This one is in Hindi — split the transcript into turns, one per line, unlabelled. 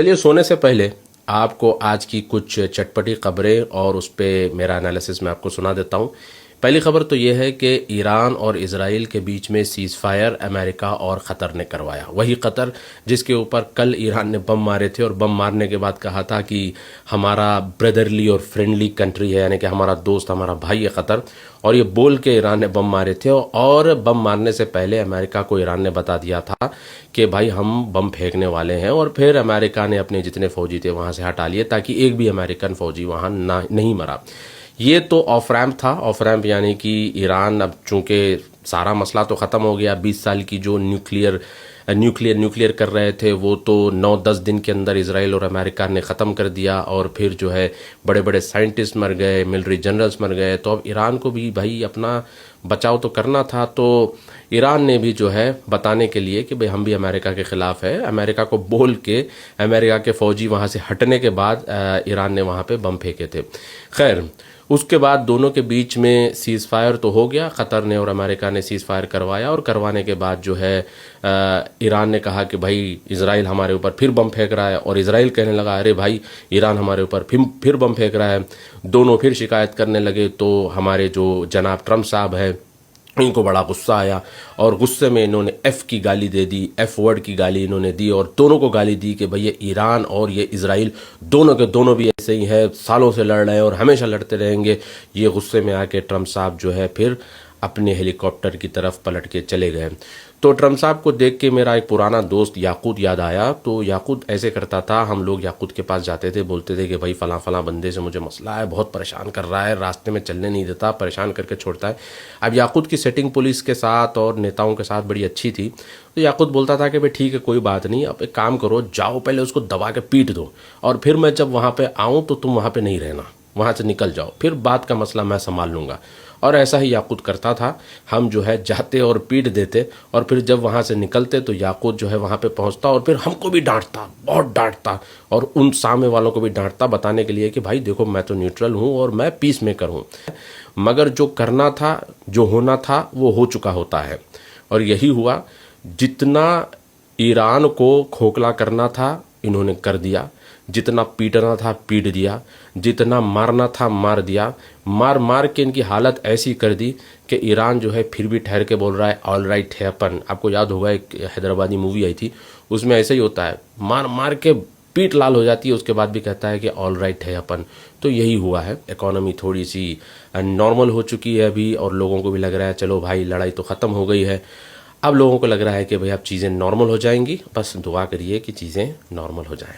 चलिए, सोने से पहले आपको आज की कुछ चटपटी खबरें और उस पर मेरा एनालिसिस मैं आपको सुना देता हूँ। पहली खबर तो यह है कि ईरान और इजराइल के बीच में सीज फायर अमेरिका और क़तर ने करवाया। वही क़तर जिसके ऊपर कल ईरान ने बम मारे थे और बम मारने के बाद कहा था कि हमारा ब्रदरली और फ्रेंडली कंट्री है, यानी कि हमारा दोस्त, हमारा भाई है क़तर। और ये बोल के ईरान ने बम मारे थे और बम मारने से पहले अमेरिका को ईरान ने बता दिया था कि भाई हम बम फेंकने वाले हैं। और फिर अमेरिका ने अपने जितने फौजी थे वहां से हटा लिए ताकि एक भी अमेरिकन फौजी वहां नहीं मरा। ये तो ऑफ रैम्प था। ऑफ रैम्प यानी कि ईरान अब चूंकि सारा मसला तो ख़त्म हो गया, 20 साल की जो न्यूक्लियर कर रहे थे वो तो 9-10 दिन के अंदर इजराइल और अमेरिका ने ख़त्म कर दिया। और फिर जो है बड़े बड़े साइंटिस्ट मर गए, मिलिट्री जनरल्स मर गए। तो अब ईरान को भी भाई अपना बचाव तो करना था। तो ईरान ने भी जो है बताने के लिए कि भाई हम भी अमेरिका के ख़िलाफ़ है, अमेरिका को बोल के अमेरिका के फ़ौजी वहाँ से हटने के बाद ईरान ने वहाँ पे बम फेंके थे। खैर, उसके बाद दोनों के बीच में सीज़ फायर तो हो गया। क़तर ने और अमेरिका ने सीज़ फायर करवाया और करवाने के बाद जो है ईरान ने कहा कि भाई इजराइल हमारे ऊपर फिर बम फेंक रहा है, और इजराइल कहने लगा अरे भाई ईरान हमारे ऊपर फिर बम फेंक रहा है। दोनों फिर शिकायत करने लगे। तो हमारे जो जनाब ट्रम्प साहब है इनको बड़ा गुस्सा आया और गुस्से में इन्होंने एफ की गाली दे दी, एफ वर्ड की गाली इन्होंने दी और दोनों को गाली दी कि भाई ये ईरान और ये इजराइल दोनों के दोनों भी ऐसे ही हैं, सालों से लड़ रहे हैं और हमेशा लड़ते रहेंगे। ये गुस्से में आके ट्रम्प साहब जो है फिर अपने हेलीकॉप्टर की तरफ पलट के चले गए। तो ट्रम्प साहब को देख के मेरा एक पुराना दोस्त याकूत याद आया। तो याकूत ऐसे करता था, हम लोग याकूत के पास जाते थे, बोलते थे कि भाई फला फला बंदे से मुझे मसला है, बहुत परेशान कर रहा है, रास्ते में चलने नहीं देता, परेशान करके छोड़ता है। अब याकूत की सेटिंग पुलिस के साथ और नेताओं के साथ बड़ी अच्छी थी। तो याकूत बोलता था कि भाई ठीक है, कोई बात नहीं, अब एक काम करो, जाओ पहले उसको दबा के पीट दो और फिर मैं जब वहाँ पर आऊँ तो तुम वहाँ पर नहीं रहना, वहाँ से निकल जाओ, फिर बात का मसला मैं संभाल लूँगा। और ऐसा ही याकूत करता था। हम जो है जाते और पीट देते और फिर जब वहाँ से निकलते तो याकूत जो है वहाँ पे पहुँचता और फिर हमको भी डांटता, बहुत डांटता, और उन सामने वालों को भी डांटता, बताने के लिए कि भाई देखो मैं तो न्यूट्रल हूँ और मैं पीस मेकर हूँ। मगर जो करना था, जो होना था वो हो चुका होता है और यही हुआ। जितना ईरान को खोखला करना था इन्होंने कर दिया, जितना पीटना था पीट दिया, जितना मारना था मार दिया। मार मार के इनकी हालत ऐसी कर दी कि ईरान जो है फिर भी ठहर के बोल रहा है ऑल राइट है अपन। आपको याद होगा एक हैदराबादी मूवी आई थी, उसमें ऐसे ही होता है, मार मार के पीठ लाल हो जाती है, उसके बाद भी कहता है कि ऑल राइट है अपन। तो यही हुआ है। इकोनॉमी थोड़ी सी नॉर्मल हो चुकी है अभी और लोगों को भी लग रहा है चलो भाई लड़ाई तो ख़त्म हो गई है। अब लोगों को लग रहा है कि भाई अब चीज़ें नॉर्मल हो जाएंगी। बस दुआ करिए कि चीज़ें नॉर्मल हो जाएं।